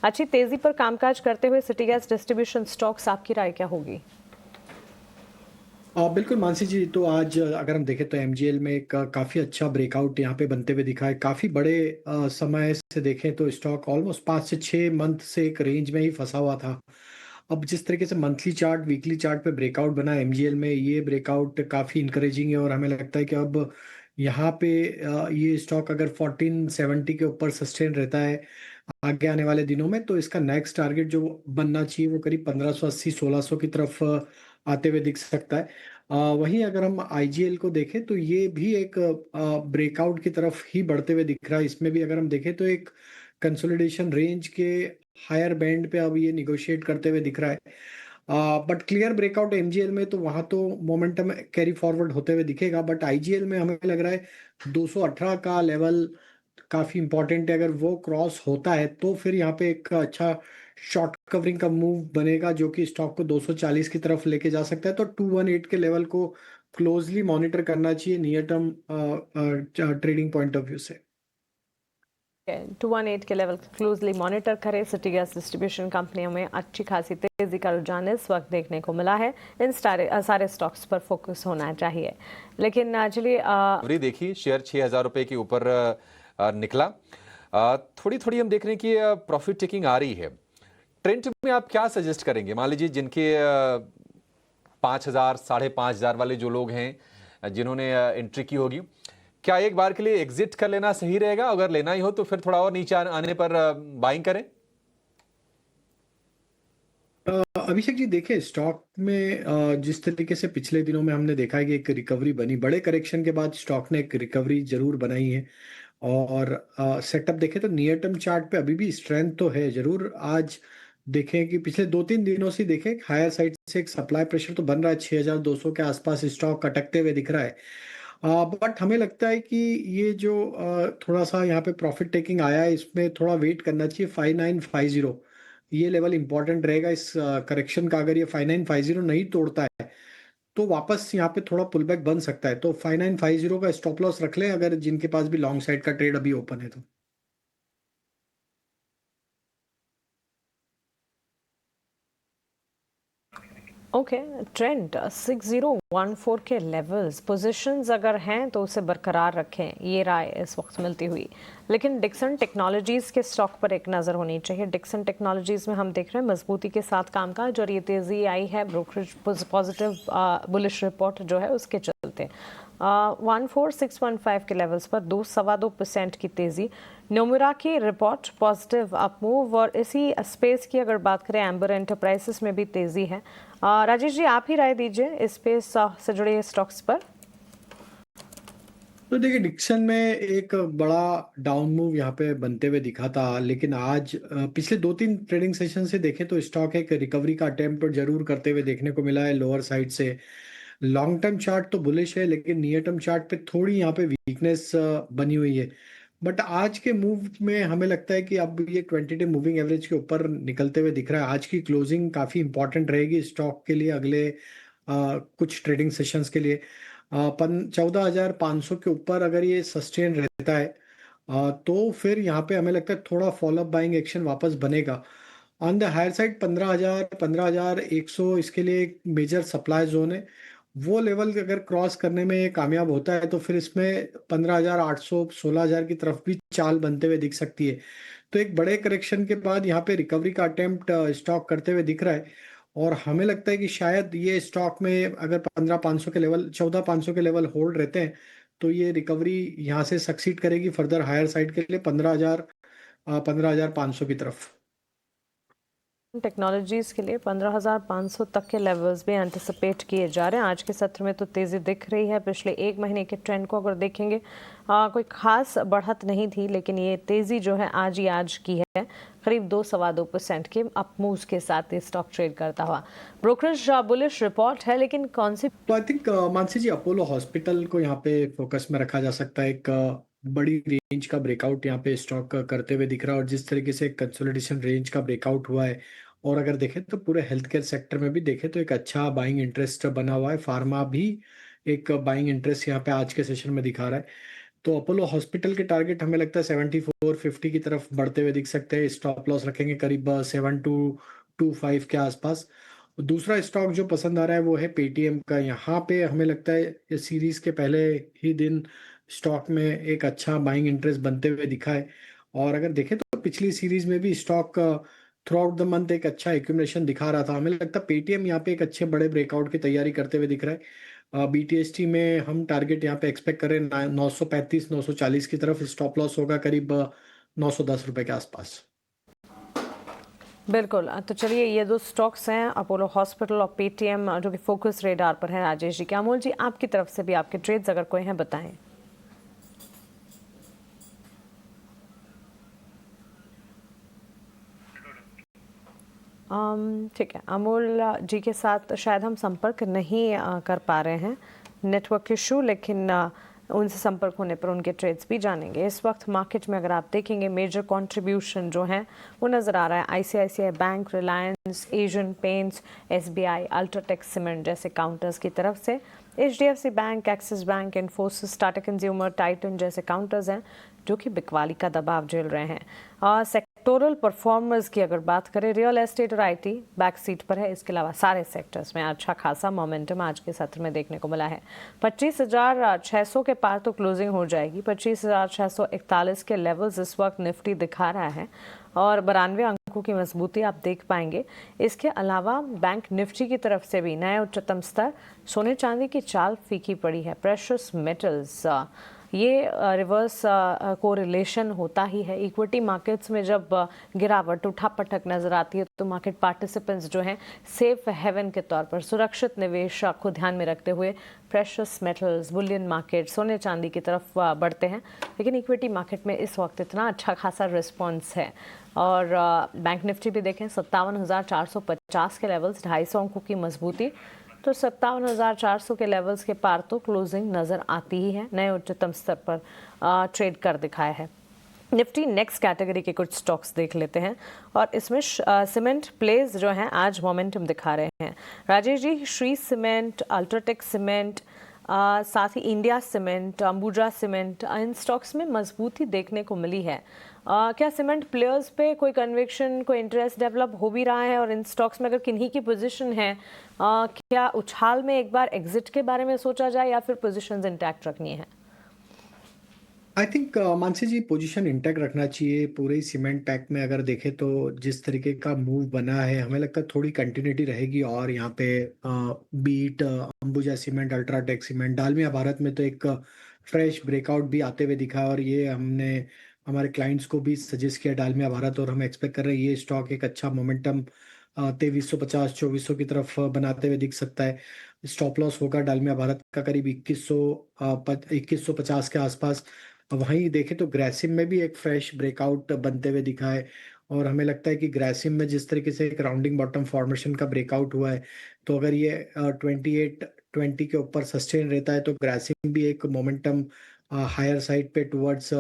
अच्छी तेजी पर कामकाज करते हुए सिटी गैस डिस्ट्रीब्यूशन स्टॉक्स, आपकी राय क्या होगी? बिल्कुल मानसी जी, तो आज अगर हम देखें तो एमजीएल में एक काफ़ी अच्छा ब्रेकआउट यहाँ पे बनते हुए दिखा है। काफ़ी बड़े समय से देखें तो स्टॉक ऑलमोस्ट 5 से 6 मंथ से एक रेंज में ही फंसा हुआ था। अब जिस तरीके से मंथली चार्ट वीकली चार्ट पे ब्रेकआउट बना एमजीएल में, ये ब्रेकआउट काफ़ी इंकरेजिंग है और हमें लगता है कि अब यहाँ पे ये स्टॉक अगर 1470 के ऊपर सस्टेन रहता है आगे आने वाले दिनों में, तो इसका नेक्स्ट टारगेट जो बनना चाहिए वो करीब 1580 1600 की तरफ आते हुए दिख सकता है। वहीं अगर हम आईजीएल को देखें तो ये भी एक ब्रेकआउट की तरफ ही बढ़ते हुए दिख रहा है। इसमें भी अगर हम देखें तो एक कंसोलिडेशन रेंज के हायर बैंड पे अब ये निगोशिएट करते हुए दिख रहा है। बट क्लियर ब्रेकआउट एमजीएल में तो वहां तो मोमेंटम कैरी फॉरवर्ड होते हुए दिखेगा, बट आईजीएल में हमें लग रहा है 218 का लेवल काफी इंपॉर्टेंट है। अगर वो क्रॉस होता है तो फिर यहाँ पे एक अच्छा शॉर्ट कवरिंग का मूव बनेगा जो कि स्टॉक को 240 की तरफ लेके जा सकता है। तो 218 के लेवल को क्लोजली मॉनिटर करना चाहिए near term trading point of view से। 218 के लेवल क्लोजली मॉनिटर करें। सिटी गैस डिस्ट्रीब्यूशन कंपनियों में अच्छी खासी तेजी का रुझान इस वक्त देखने को मिला है। इन सारे स्टॉक्स पर फोकस होना चाहिए। लेकिन चलिए देखिए शेयर 6,000 रुपए के ऊपर निकला। थोड़ी थोड़ी हम देख रहे हैं कि प्रॉफिट टेकिंग आ रही है। ट्रेंड में आप क्या सजेस्ट करेंगे? मान लीजिए जिनके 5,000 5,500 वाले जो लोग हैं जिन्होंने एंट्री की होगी, क्या एक बार के लिए एग्जिट कर लेना सही रहेगा? अगर लेना ही हो तो फिर थोड़ा और नीचे आने पर बाइंग करें। अभिषेक जी, देखिए स्टॉक में जिस तरीके से पिछले दिनों में हमने देखा है कि एक रिकवरी बनी, बड़े करेक्शन के बाद स्टॉक ने एक रिकवरी जरूर बनाई है। और सेटअप देखें तो नियर टर्म चार्ट पे अभी भी स्ट्रेंथ तो है जरूर। आज देखें कि पिछले 2-3 दिनों से देखें हायर साइड से एक सप्लाई प्रेशर तो बन रहा है, 6200 के आसपास स्टॉक अटकते हुए दिख रहा है। बट हमें लगता है कि ये जो थोड़ा सा यहाँ पे प्रॉफिट टेकिंग आया है इसमें थोड़ा वेट करना चाहिए। 5950 ये लेवल इंपॉर्टेंट रहेगा इस करेक्शन का। अगर ये 5950 नहीं तोड़ता है तो वापस यहाँ पे थोड़ा पुल बैक बन सकता है। तो 5950 का स्टॉप लॉस रख लें अगर जिनके पास भी लॉन्ग साइड का ट्रेड अभी ओपन है तो। ओके, ट्रेंड 6014 के लेवल्स पोजीशंस अगर हैं तो उसे बरकरार रखें, ये राय इस वक्त मिलती हुई। लेकिन डिक्सन टेक्नोलॉजीज़ के स्टॉक पर एक नज़र होनी चाहिए। डिक्सन टेक्नोलॉजीज़ में हम देख रहे हैं मजबूती के साथ कामकाज और ये तेज़ी आई है ब्रोकरेज पॉजिटिव बुलिश रिपोर्ट जो है उसके चलते। 14615 के लेवल्स पर 2.25% की तेज़ी। नोमुरा की रिपोर्ट पॉजिटिव अप मूव और इसी स्पेस की अगर बात करें एम्बर एंटरप्राइजेस में भी तेज़ी है। राजेश जी, आप ही राय दीजिए इस स्पेस से जुड़े स्टॉक्स पर। तो देखिए डिक्सन में एक बड़ा डाउन मूव यहाँ पे बनते हुए दिखा था, लेकिन आज पिछले 2-3 ट्रेडिंग सेशन से देखें तो स्टॉक एक रिकवरी का अटेम्प्ट जरूर करते हुए देखने को मिला है लोअर साइड से। लॉन्ग टर्म चार्ट तो बुलिश है लेकिन नियर टर्म चार्ट पे थोड़ी यहाँ पे वीकनेस बनी हुई है। बट आज के मूव में हमें लगता है कि अब ये 20 डे मूविंग एवरेज के ऊपर निकलते हुए दिख रहा है। आज की क्लोजिंग काफी इंपॉर्टेंट रहेगी स्टॉक के लिए अगले कुछ ट्रेडिंग सेशंस के लिए। 14,500 के ऊपर अगर ये सस्टेन रहता है तो फिर यहाँ पे हमें लगता है थोड़ा फॉलोअप बाइंग एक्शन वापस बनेगा। ऑन द हायर साइड 15,000 15,100 इसके लिए एक मेजर सप्लाई जोन है। वो लेवल अगर क्रॉस करने में ये कामयाब होता है तो फिर इसमें 15,800 16,000 की तरफ भी चाल बनते हुए दिख सकती है। तो एक बड़े करेक्शन के बाद यहाँ पे रिकवरी का अटेम्प्ट स्टॉक करते हुए दिख रहा है। और हमें लगता है कि शायद ये स्टॉक में अगर 15,500 के लेवल 14,500 के लेवल होल्ड रहते हैं तो ये रिकवरी यहाँ से सक्सीड करेगी फर्दर हायर साइड के लिए 15,000 15,500 की तरफ। टेक्नोलॉजीज के लिए 15,500 तक के लेवल्स भी एंटिसिपेट किए जा रहे हैं। आज के सत्र में तो तेज़ी दिख रही है। पिछले एक महीने के ट्रेंड को अगर देखेंगे कोई खास बढ़त नहीं थी, लेकिन ये तेज़ी जो है आज ही आज की है। करीब 2-2.25% के अप मूव्स के साथ ये स्टॉक ट्रेड करता हुआ। ब्रोकरेज बुलिश रिपोर्ट है, लेकिन कौन सी? तो I think Mansi ji, Apollo hospital को यहाँ पे फोकस में रखा जा सकता है। एक बड़ी रेंज का ब्रेकआउट यहाँ पे स्टॉक करते हुए दिख रहा है और जिस तरीके से कंसोलिडेशन रेंज का ब्रेकआउट हुआ है और अगर देखें तो पूरे हेल्थ केयर सेक्टर में भी देखें तो एक अच्छा बाइंग इंटरेस्ट बना हुआ है। फार्मा भी एक बाइंग इंटरेस्ट यहाँ पे आज के सेशन में दिखा रहा है। तो अपोलो हॉस्पिटल के टारगेट हमें लगता है 74.50 की तरफ बढ़ते हुए दिख सकते हैं। स्टॉप लॉस रखेंगे करीब 7225 के आसपास। दूसरा स्टॉक जो पसंद आ रहा है वो है पेटीएम का। यहाँ पे हमें लगता है इस सीरीज के पहले ही दिन स्टॉक में एक अच्छा बाइंग इंटरेस्ट बनते हुए दिखा है। और अगर देखें तो पिछली सीरीज में भी stock through out the month एक अच्छा एक्यूमुलेशन दिखा रहा था। हमें लगता है पेटीएम यहाँ पे एक अच्छे बड़े ब्रेकआउट की तैयारी करते हुए दिख रहा है। बीटीएसटी में हम टारगेट यहाँ पे एक्सपेक्ट कर रहे हैं 935 940 की तरफ। स्टॉप लॉस होगा करीब 910 रुपए के आसपास। बिल्कुल। तो चलिए, ये दो स्टॉक्स हैं, अपोलो हॉस्पिटल और पेटीएम, जो कि फोकस रेडार पर है राजेश जी। क्या अमोल जी, आपकी तरफ से भी आपके ट्रेड्स अगर कोई हैं बताएं। ठीक है, अमोल जी के साथ शायद हम संपर्क नहीं कर पा रहे हैं, नेटवर्क इशू, लेकिन उनसे संपर्क होने पर उनके ट्रेड्स भी जानेंगे। इस वक्त मार्केट में अगर आप देखेंगे मेजर कंट्रीब्यूशन जो है वो नज़र आ रहा है ICICI bank, Reliance, Asian paints, SBI, UltraTech cement जैसे काउंटर्स की तरफ से। HDFC bank, axis bank, Infosys, Tata consumer, Titan जैसे काउंटर्स हैं जो कि बिकवाली का दबाव झेल रहे हैं। और सेक्टोरल परफॉर्मर्स की अगर बात करें, रियल एस्टेट और आईटी बैक सीट पर है। इसके अलावा सारे सेक्टर्स में अच्छा खासा मोमेंटम आज के सत्र में देखने को मिला है। 25,600 के पार तो क्लोजिंग हो जाएगी। 25,641 के लेवल्स इस वक्त निफ्टी दिखा रहा है और 92 अंकों की मजबूती आप देख पाएंगे। इसके अलावा बैंक निफ्टी की तरफ से भी नए उच्चतम स्तर। सोने चांदी की चाल फीकी पड़ी है। प्रेशियस मेटल्स, ये रिवर्स कोरिलेशन होता ही है। इक्विटी मार्केट्स में जब गिरावट उठापटक नजर आती है तो मार्केट पार्टिसिपेंट्स जो हैं सेफ हेवन के तौर पर सुरक्षित निवेश को ध्यान में रखते हुए प्रेशियस मेटल्स, बुलियन मार्केट, सोने चांदी की तरफ बढ़ते हैं। लेकिन इक्विटी मार्केट में इस वक्त इतना अच्छा खासा रिस्पॉन्स है। और बैंक निफ्टी भी देखें, 57,450 के लेवल्स, 250 अंकों की मजबूती। तो 57,400 के लेवल्स के पार तो क्लोजिंग नज़र आती ही है। नए उच्चतम स्तर पर ट्रेड कर दिखाया है। निफ्टी नेक्स्ट कैटेगरी के कुछ स्टॉक्स देख लेते हैं और इसमें सीमेंट प्लेज जो हैं आज मोमेंटम दिखा रहे हैं। राजेश जी, श्री सीमेंट, अल्ट्राटेक सीमेंट, साथ ही इंडिया सीमेंट, अंबुजा सीमेंट, इन स्टॉक्स में मजबूती देखने को मिली है। क्या सीमेंट प्लेयर्स पे कोई कन्विक्शन, कोई इंटरेस्ट डेवलप हो भी रहा है? और इन स्टॉक्स में अगर किन्हीं की पोजीशन है, क्या उछाल में एक बार एग्जिट के बारे में सोचा जाए या फिर पोजीशंस इंटैक्ट रखनी है? I think Mansi ji, position intact रखना चाहिए। पूरे ही सीमेंट पैक में अगर देखें तो जिस तरीके का मूव बना है हमें लगता है थोड़ी कंटिन्यूटी रहेगी। और यहाँ पे beat, Ambuja cement, UltraTech cement, Dalmia Bharat में तो एक फ्रेश ब्रेकआउट भी आते हुए दिखा है। और ये हमने हमारे क्लाइंट्स को भी सजेस्ट किया डालमिया भारत, और हम एक्सपेक्ट कर रहे हैं ये स्टॉक एक अच्छा मोमेंटम 2350 2400 की तरफ बनाते हुए दिख सकता है। स्टॉप लॉस होगा डालमिया भारत का करीब 2150 के आसपास। वहीं देखें तो ग्रेसिम में भी एक फ्रेश ब्रेकआउट बनते हुए दिखा है। और हमें लगता है कि ग्रेसिम में जिस तरीके से एक राउंडिंग बॉटम फॉर्मेशन का ब्रेकआउट हुआ है, तो अगर ये 2820 के ऊपर सस्टेन रहता है तो ग्रेसिम भी एक मोमेंटम हायर साइड पे टुवर्ड्स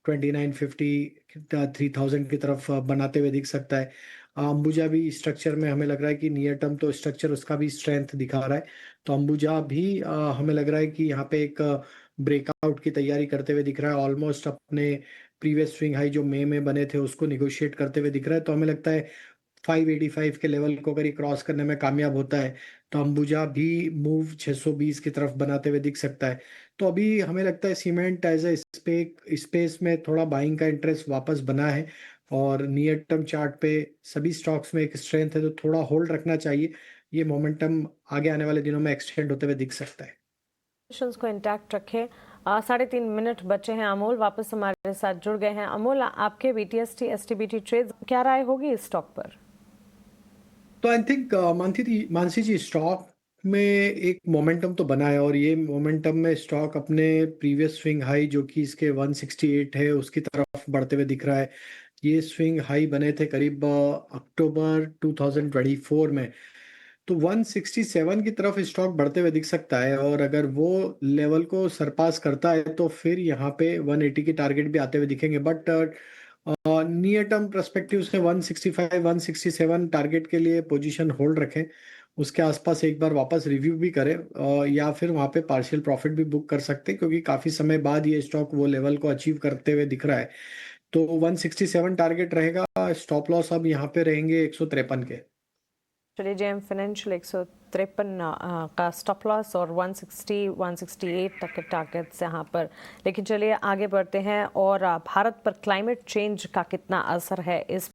2950 3000 की तरफ बनाते हुए दिख सकता है। अंबुजा भी स्ट्रक्चर में हमें लग रहा है कि नियर टर्म तो स्ट्रक्चर उसका भी स्ट्रेंथ दिखा रहा है। तो अंबुजा भी हमें लग रहा है कि यहाँ पे एक ब्रेकआउट की तैयारी करते हुए दिख रहा है। ऑलमोस्ट अपने प्रीवियस स्विंग हाई जो मई में बने थे उसको निगोशिएट करते हुए दिख रहा है। तो हमें लगता है 585 के लेवल को अगर ये क्रॉस करने में कामयाब होता है तो अंबुजा भी मूव 620 की तरफ बनाते हुए दिख सकता है। तो अभी हमें लगता है सीमेंट एज ए स्पेस में थोड़ा बाइंग का इंटरेस्ट वापस बना है। और नियर टर्म चार्ट पे सभी स्टॉक्स में एक स्ट्रेंथ है तो थोड़ा होल्ड रखना चाहिए। ये मोमेंटम आगे आने वाले दिनों में एक्सटेंड होते हुए दिख सकता है। पोजीशंस को इंटैक्ट रखें। 3.5 मिनट बचे हैं। अमोल वापस हमारे साथ जुड़ गए हैं। अमोल, आपके बीटीएसटी एसटीबीटी ट्रेड्स, क्या राय होगी इस स्टॉक पर? तो I think Mansi ji, stock में एक मोमेंटम तो बना है। और ये मोमेंटम में स्टॉक अपने प्रीवियस स्विंग हाई जो कि इसके 168 है उसकी तरफ बढ़ते हुए दिख रहा है। ये स्विंग हाई बने थे करीब अक्टूबर 2024 में। तो 167 की तरफ स्टॉक बढ़ते हुए दिख सकता है। और अगर वो लेवल को सरपास करता है तो फिर यहाँ पे 180 की टारगेट भी आते हुए दिखेंगे। बट नियर टर्म परस्पेक्टिव से 165 167 टारगेट के लिए पोजीशन होल्ड रखें। उसके आसपास एक बार वापस रिव्यू भी करें, या फिर वहाँ पे पार्शियल प्रॉफिट भी बुक कर सकते हैं, क्योंकि काफ़ी समय बाद ये स्टॉक वो लेवल को अचीव करते हुए दिख रहा है। तो 167 टारगेट रहेगा, स्टॉप लॉस अब यहाँ पे रहेंगे 153 के। चलिए, जेएम फाइनेंशियल 153 का स्टॉप लॉस और 160 168 तक के टारगेट्स यहाँ पर। लेकिन चलिए आगे बढ़ते हैं, और भारत पर क्लाइमेट चेंज का कितना असर है इस